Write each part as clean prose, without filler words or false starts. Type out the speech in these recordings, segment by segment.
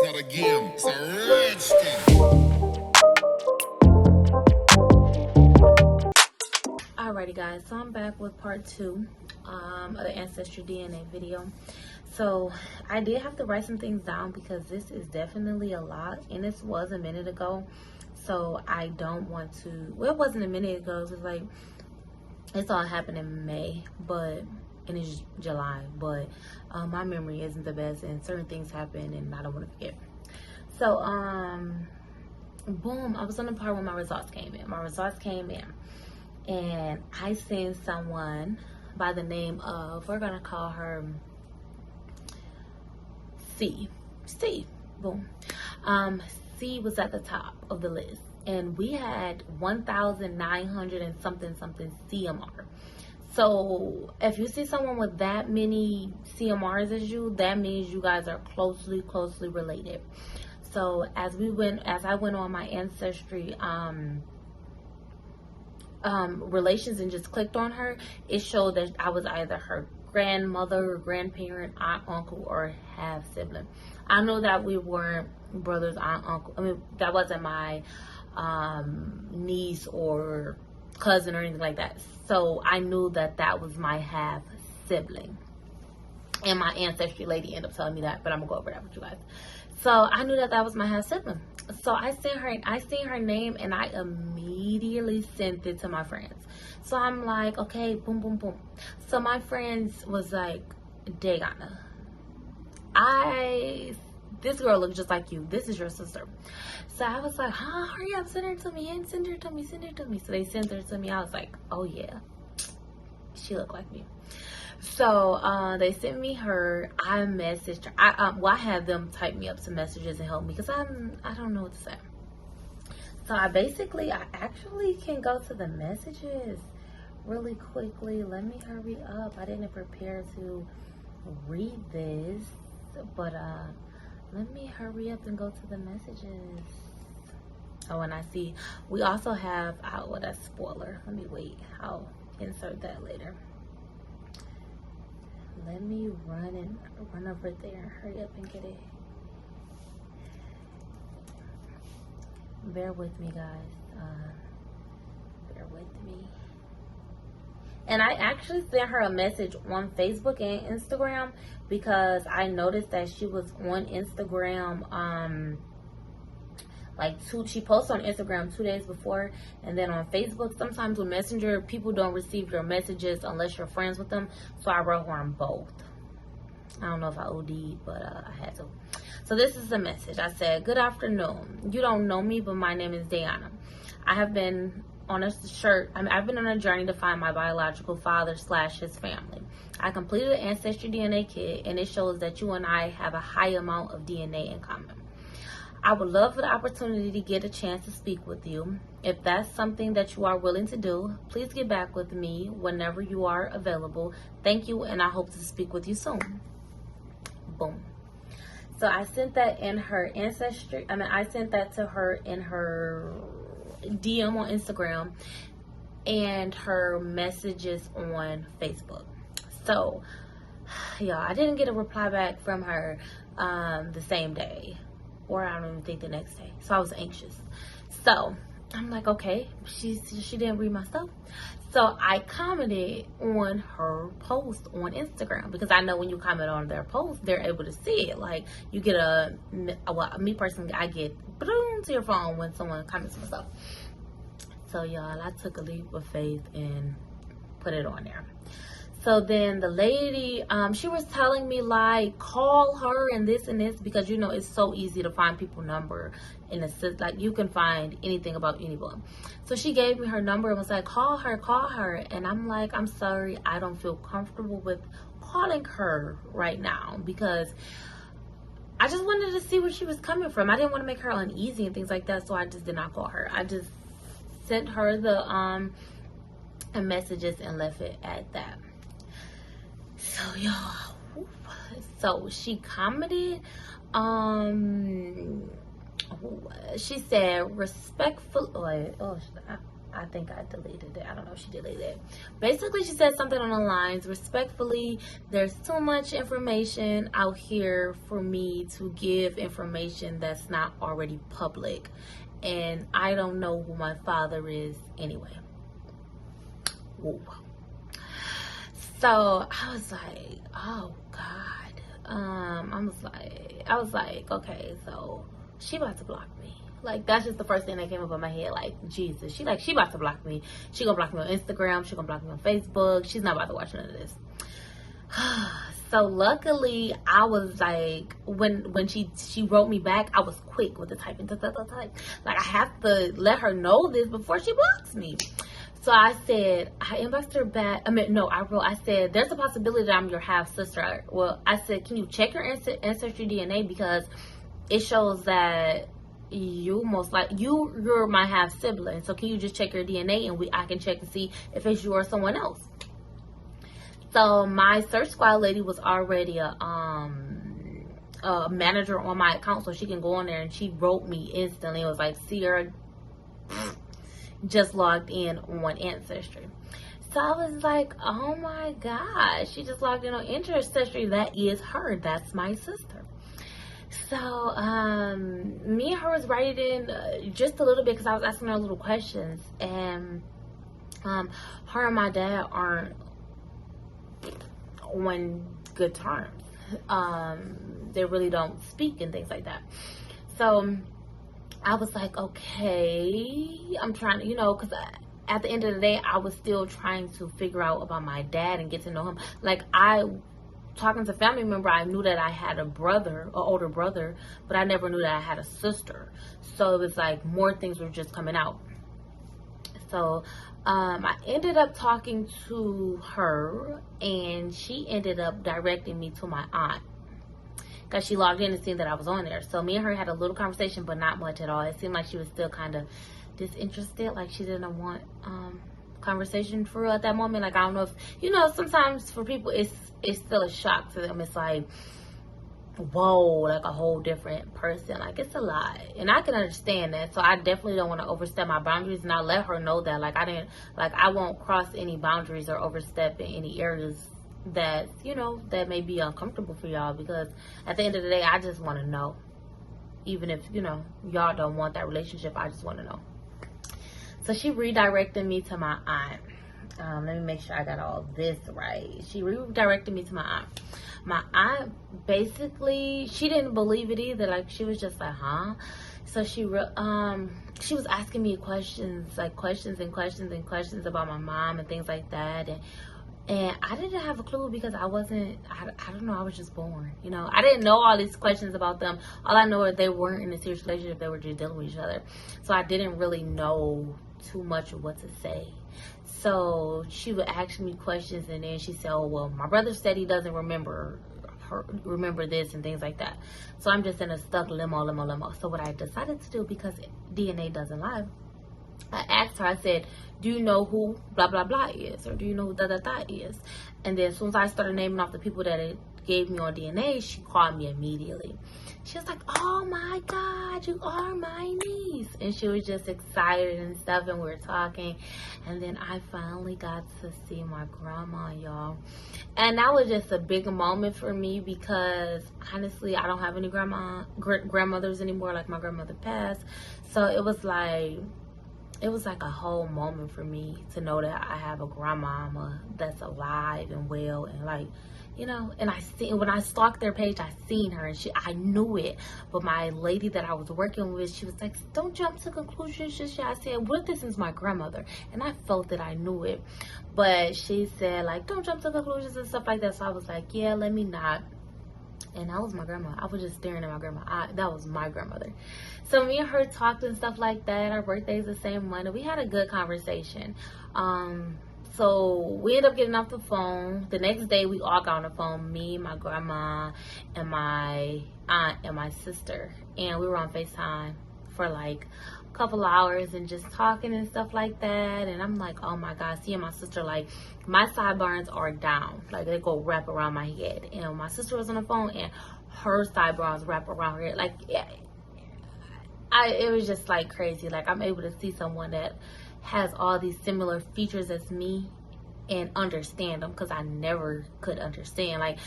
not a game, it's a rich thing. Alrighty guys, so I'm back with part 2 of the Ancestry DNA video. So I did have to write some things down because this is definitely a lot, and this was a minute ago. So I don't want to, well, it wasn't a minute ago, it was like, it's all happened in May, and it's July, but my memory isn't the best, and certain things happen and I don't want to forget. So boom, I was on the part when my results came in. And I seen someone by the name of, we're gonna call her C. Boom. C was at the top of the list, and we had 1,900 and something CMR. So if you see someone with that many CMRs as you, that means you guys are closely related. So as I went on my ancestry relations and just clicked on her, it showed that I was either her grandmother, grandparent, aunt, uncle, or half sibling. I know that we weren't brothers, aunt, uncle. I mean, that wasn't my niece or cousin or anything like that. So I knew that that was my half sibling. And my ancestry lady ended up telling me that, but I'm gonna go over that with you guys. So I knew that that was my half sibling. So I seen her name, and I immediately sent it to my friends. So I'm like, okay, boom, boom, boom. So my friends was like, Dayanna, this girl looks just like you. This is your sister. So I was like, hurry up, send her to me, and send her to me. So they sent her to me. I was like, oh yeah, she looked like me. So they sent me her. I messaged her. I had them type me up some messages and help me because I don't know what to say. So I actually can go to the messages really quickly. Let me hurry up. I didn't prepare to read this, but let me hurry up and go to the messages. Oh, and I see we also have, well, that's spoiler. Let me wait. I'll insert that later. Let me run over there. Hurry up and get it. Bear with me, guys. Bear with me. And I actually sent her a message on Facebook and Instagram because I noticed that she was on Instagram, she posts on Instagram 2 days before, and then on Facebook. Sometimes with Messenger, people don't receive your messages unless you're friends with them. So I wrote her on both. I don't know if I OD'd, but I had to. So this is the message. I said, good afternoon. You don't know me, but my name is Dayanna. I've been on a journey to find my biological father / his family. I completed an Ancestry DNA kit, and it shows that you and I have a high amount of DNA in common. I would love for the opportunity to get a chance to speak with you. If that's something that you are willing to do, please get back with me whenever you are available. Thank you, and I hope to speak with you soon. Boom. So I sent that in her ancestry. I sent that to her in her DM on Instagram and her messages on Facebook. So, y'all, I didn't get a reply back from her the same day. Or I don't even think the next day. So I was anxious. So I'm like, okay, she didn't read my stuff. So I commented on her post on Instagram because I know when you comment on their post, they're able to see it. Like you get me personally, I get boom to your phone when someone comments on stuff. So y'all, I took a leap of faith and put it on there. So then the lady, she was telling me like, call her and this because you know it's so easy to find people's number in a sense, like you can find anything about anyone. So she gave me her number and was like, call her. And I'm like, I'm sorry, I don't feel comfortable with calling her right now because I just wanted to see where she was coming from. I didn't want to make her uneasy and things like that, so I just did not call her. I just sent her the messages and left it at that. So y'all, so she commented, she said respectful, I I think I deleted it. I don't know if she deleted it. Basically, she said something on the lines, respectfully, there's too much information out here for me to give information that's not already public. And I don't know who my father is anyway. Whoa. So I was like, oh God. I was like, okay, so she about to block me. Like, that's just the first thing that came up in my head. Like, Jesus, she about to block me. She gonna block me on Instagram. She gonna block me on Facebook. She's not about to watch none of this. So luckily, I was like, when she wrote me back, I was quick with the typing. Like, I have to let her know this before she blocks me. So I said, I inboxed her back. I said, there's a possibility that I'm your half sister. Well, I said, can you check your ancestry DNA, because it shows that you're my half sibling. So can you just check your DNA, and I can check to see if it's you or someone else. So my search squad lady was already a manager on my account, so she can go on there, and she wrote me instantly. It was like, Sierra just logged in on Ancestry. So I was like, oh my gosh, she just logged in on Ancestry. That is her. That's my sister. So me and her was writing just a little bit, because I was asking her little questions, and her and my dad aren't on good terms. They really don't speak and things like that. So I was like, okay, I'm trying to, because at the end of the day, I was still trying to figure out about my dad and get to know him. Like, talking to family member, I knew that I had a brother, an older brother, but I never knew that I had a sister. So it was like more things were just coming out. So I ended up talking to her, and she ended up directing me to my aunt, because she logged in and seen that I was on there. So me and her had a little conversation, but not much at all. It seemed like she was still kind of disinterested, like she didn't want conversation for real at that moment. Like, I don't know if, sometimes for people it's still a shock to them. It's like, whoa, like a whole different person. Like, it's a lot, and I can understand that. So I definitely don't want to overstep my boundaries, and I let her know that, like, I won't cross any boundaries or overstep in any areas that that may be uncomfortable for y'all, because at the end of the day, I just want to know. Even if y'all don't want that relationship, I just want to know. So she redirected me to my aunt. Let me make sure I got all this right. She redirected me to my aunt. My aunt, basically, she didn't believe it either. Like, she was just like, huh? So she was asking me questions about my mom and things like that. And I didn't have a clue, because I don't know, I was just born. I didn't know all these questions about them. All I know is they weren't in a serious relationship. They were just dealing with each other. So I didn't really know too much of what to say. So she would ask me questions, and then she said, oh, well, my brother said he doesn't remember this and things like that. So I'm just in a stuck limbo. So what I decided to do, because DNA doesn't lie, I asked her, I said, do you know who blah blah blah is, or do you know who da da da is? And then as soon as I started naming off the people that it gave me on DNA, she called me immediately. She was like, oh my God, you are my niece. And she was just excited and stuff, and we were talking. And then I finally got to see my grandma, y'all. And that was just a big moment for me, because honestly, I don't have any grandmothers anymore. Like, my grandmother passed. So it was like a whole moment for me to know that I have a grandmama that's alive and well, and like, and when I stalked their page, I seen her, and I knew it. But my lady that I was working with, she was like, don't jump to conclusions just yet. I said, what if this is my grandmother? And I felt that I knew it. But she said, like, don't jump to conclusions and stuff like that. So I was like, yeah, let me not. And that was my grandma. I was just staring at my grandma. That was my grandmother. So me and her talked and stuff like that. Our birthday's the same month. We had a good conversation. So we ended up getting off the phone. The next day, we all got on the phone. Me, my grandma, and my aunt, and my sister. And we were on FaceTime for like a couple hours and just talking and stuff like that. And I'm like, oh my God, seeing my sister, like, my sideburns are down. Like, they go wrap around my head. And my sister was on the phone, and her sideburns wrap around her head. Like, yeah, it was just like crazy. Like, I'm able to see someone that has all these similar features as me and understand them, because I never could understand. Like,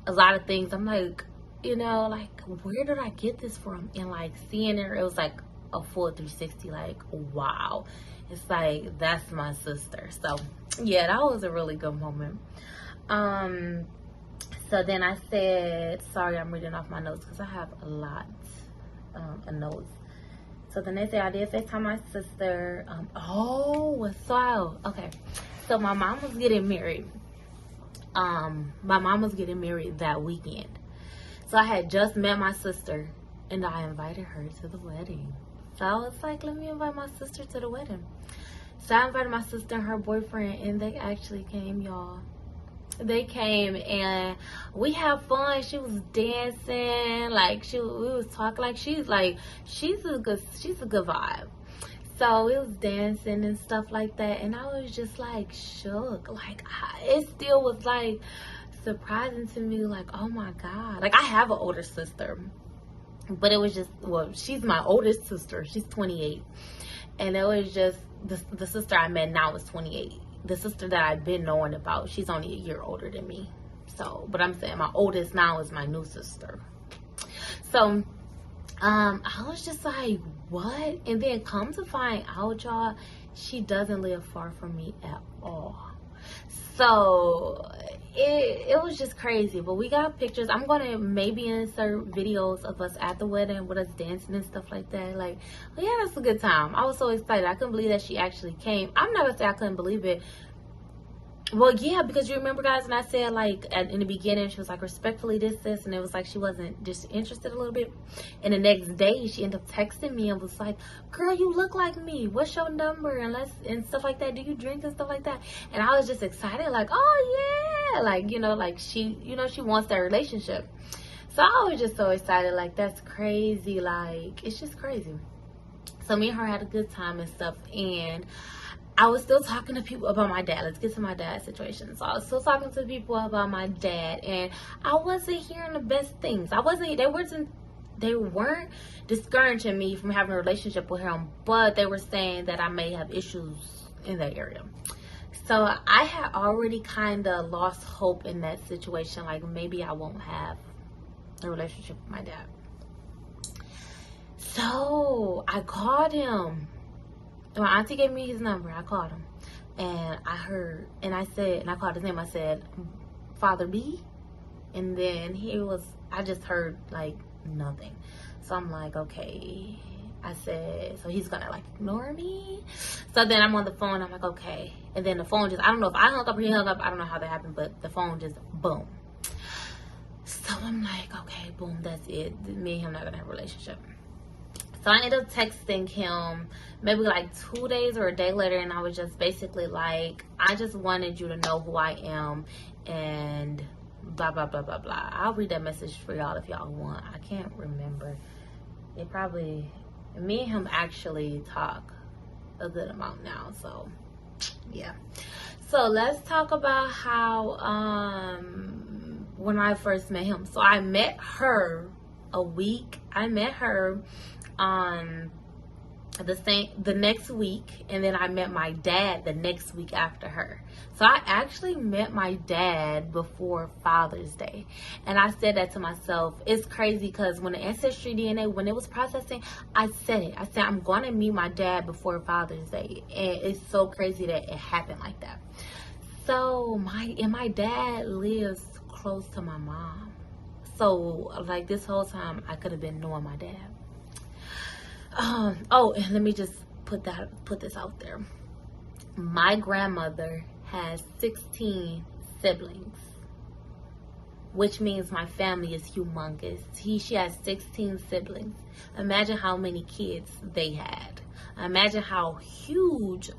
a lot of things, I'm like, you know, like, where did I get this from? And like, seeing her, it was like a full 360, like, wow. It's like, that's my sister. So yeah, that was a really good moment. So then I said, sorry, I'm reading off my notes because I have a lot of notes. So the next day I did FaceTime my sister. Okay. So my mom was getting married. My mom was getting married that weekend. So I had just met my sister and I invited her to the wedding. So I was like, let me invite my sister to the wedding. So I invited my sister and her boyfriend, and they actually came, y'all. They came and we had fun. She was dancing, like we was talking, like she's a good vibe. So we was dancing and stuff like that, and I was just like shook. Like, it still was like surprising to me, like, oh my God. Like, I have an older sister, but it was just, well, she's my oldest sister. She's 28, and it was just the sister I met now is 28. The sister that I've been knowing about, she's only a year older than me. So, but I'm saying my oldest now is my new sister. So, I was just like, what? And then come to find out, y'all, she doesn't live far from me at all. So, it was just crazy. But we got pictures. I'm going to maybe insert videos of us at the wedding with us dancing and stuff like that. Like, well, yeah, that's a good time. I was so excited. I couldn't believe that she actually came. I'm not going to say I couldn't believe it. Well, yeah, because you remember, guys, and I said, like, in the beginning, she was like, respectfully this, and it was like she wasn't just interested a little bit. And the next day, she ended up texting me and was like, girl, you look like me. What's your number? And stuff like that. Do you drink and stuff like that? And I was just excited, like, oh, yeah. Like, you know, like, she wants that relationship. So I was just so excited, like, that's crazy. Like, it's just crazy. So me and her had a good time and stuff, and I was still talking to people about my dad. Let's get to my dad's situation. So I was still talking to people about my dad, and I wasn't hearing the best things. They weren't discouraging me from having a relationship with him, but they were saying that I may have issues in that area. So I had already kind of lost hope in that situation. Like, maybe I won't have a relationship with my dad. So I called him. My auntie gave me his number. I called him, and I called his name. I said, Father B, and then I just heard like nothing. So I'm like, okay. I said, so he's gonna like ignore me. So then I'm on the phone. I'm like, okay. And then the phone just, I don't know if I hung up or he hung up. I don't know how that happened, but the phone just boom. So I'm like, okay, boom, that's it. Me and him not gonna have a relationship. So I ended up texting him maybe like 2 days or a day later, and I was just basically like, I just wanted you to know who I am, and blah, blah, blah, blah, blah. I'll read that message for y'all if y'all want. I can't remember. Me and him actually talk a good amount now, so yeah. So let's talk about how, when I first met him. So I met her the next week, and then I met my dad the next week after her. So I actually met my dad before Father's Day, and I said that to myself. It's crazy because when the Ancestry DNA, when it was processing, I said I'm going to meet my dad before Father's Day, and it's so crazy that it happened like that. So my dad lives close to my mom. So like this whole time I could have been knowing my dad. Oh, and let me just put this out there. My grandmother has 16 siblings, which means my family is humongous. She has 16 siblings. Imagine how many kids they had. Imagine how huge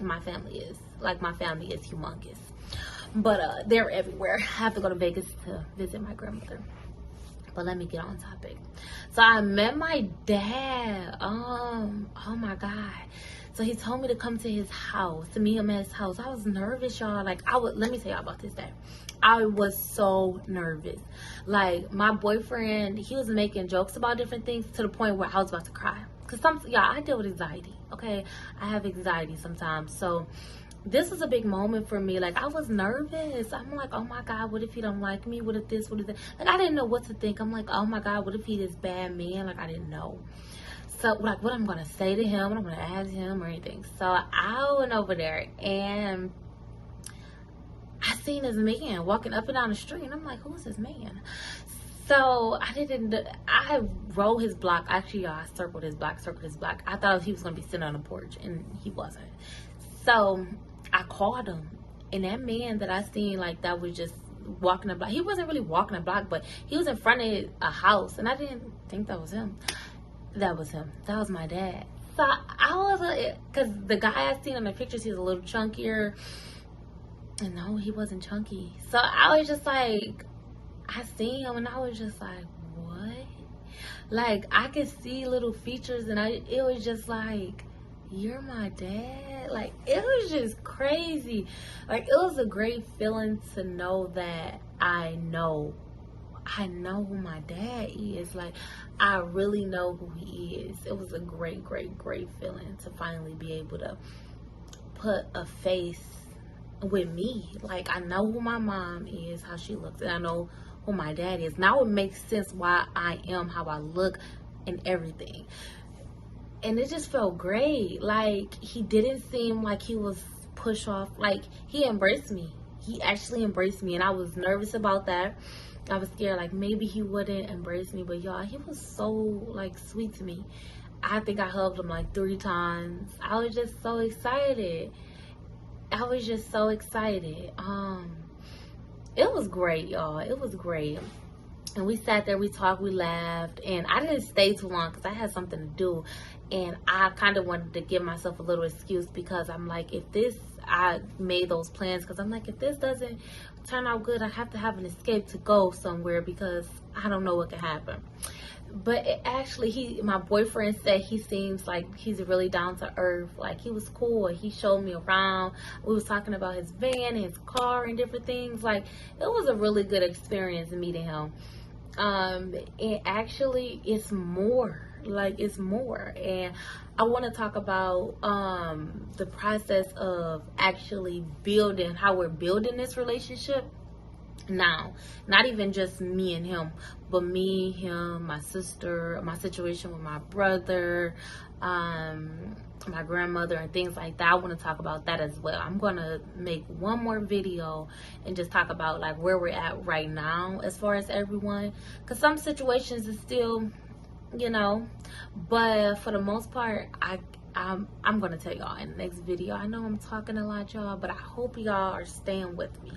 my family is. Like, my family is humongous. But they're everywhere. I have to go to Vegas to visit my grandmother. But let me get on topic. So I met my dad. Oh my God. So he told me to come to his house, to meet him at his house. I was nervous, y'all. Like, let me tell y'all about this day. I was so nervous. Like, my boyfriend, he was making jokes about different things to the point where I was about to cry. because y'all, I deal with anxiety. Okay, I have anxiety sometimes. So this was a big moment for me. Like, I was nervous. I'm like, oh my God, what if he don't like me? What if this? What if that? Like, I didn't know what to think. I'm like, oh my God, what if he this bad man? Like, I didn't know. So, like, what I'm gonna say to him, what I'm gonna ask him, or anything. So I went over there and I seen this man walking up and down the street, and I'm like, who's this man? So I rolled his block. Actually, y'all, I circled his block. I thought he was gonna be sitting on the porch, and he wasn't. So I called him, and that man that I seen, like, that was just walking the block. He wasn't really walking the block, but he was in front of a house, and I didn't think that was him. That was him. That was my dad. So I was like, because the guy I seen in the pictures, he was a little chunkier. And no, he wasn't chunky. So I was just like, I seen him and I was just like, what? Like, I could see little features, and it was just like, you're my dad? Like, it was just crazy. Like, it was a great feeling to know that I know who my dad is. Like, I really know who he is. It was a great feeling to finally be able to put a face with me. Like, I know who my mom is, how she looks, and I know who my dad is. Now it makes sense why I am how I look and everything. And it just felt great. Like, he didn't seem like he was pushed off. Like, he embraced me. He actually embraced me, and I was nervous about that. I was scared, like, maybe he wouldn't embrace me, but y'all, he was so, like, sweet to me. I think I hugged him like 3 times. I was just so excited. It was great, y'all. It was great. And we sat there, we talked, we laughed, and I didn't stay too long because I had something to do. And I kind of wanted to give myself a little excuse, because I'm like, I made those plans because I'm like, if this doesn't turn out good, I have to have an escape to go somewhere, because I don't know what can happen. But my boyfriend said he seems like he's really down to earth. Like, he was cool. He showed me around. We was talking about his van and his car and different things. Like, it was a really good experience meeting him. And actually, it's more. Like, it's more. And I want to talk about the process of actually how we're building this relationship now. Not even just me and him, but me, him, my sister, my situation with my brother, my grandmother, and things like that. I want to talk about that as well. I'm going to make one more video and just talk about, like, where we're at right now as far as everyone, because some situations is still, but for the most part, I'm going to tell y'all in the next video. I know I'm talking a lot, y'all, but I hope y'all are staying with me.